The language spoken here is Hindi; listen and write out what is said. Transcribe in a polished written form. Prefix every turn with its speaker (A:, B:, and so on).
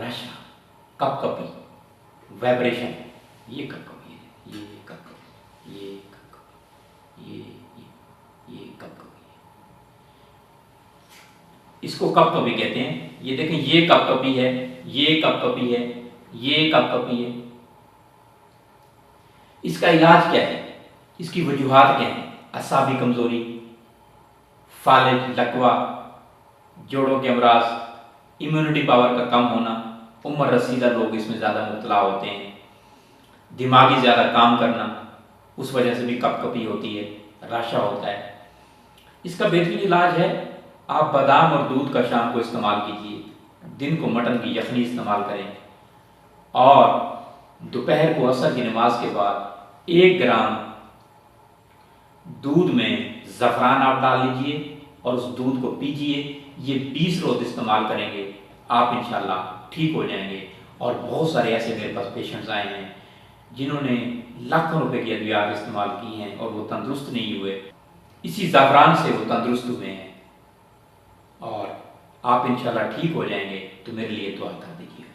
A: रशा, कपकपी, वाइब्रेशन, ये कपकपी है, ये कपकपी, ये कपकपी, ये कपकपी है। इसको कपकपी कहते हैं। ये देखें, ये कपकपी है, ये कपकपी है, ये कपकपी है। इसका इलाज क्या है? इसकी वजूहात क्या है? असाबी कमजोरी, फालिज, लकवा, जोड़ों के अमराज, इम्यूनिटी पावर का कम होना, उम्र रसीदा लोग इसमें ज़्यादा मुब्तला होते हैं, दिमागी ज़्यादा काम करना, उस वजह से भी कपकपी होती है, रशा होता है। इसका बेहतरीन इलाज है, आप बादाम और दूध का शाम को इस्तेमाल कीजिए, दिन को मटन की यखनी इस्तेमाल करें और दोपहर को असर की नमाज के बाद 1 ग्राम दूध में ज़फ़रान आप डाल लीजिए और उस दूध को पीजिए। ये 20 रोज़ इस्तेमाल करेंगे, आप इंशाल्लाह ठीक हो जाएंगे। और बहुत सारे ऐसे मेरे पास पेशेंट्स आए हैं जिन्होंने लाखों रुपए की अद्वियात इस्तेमाल की हैं और वो तंदुरुस्त नहीं हुए। इसी ज़फ़रान से वो तंदुरुस्त हुए हैं और आप इंशाल्लाह ठीक हो जाएंगे। तो मेरे लिए दुआ कर दीजिए।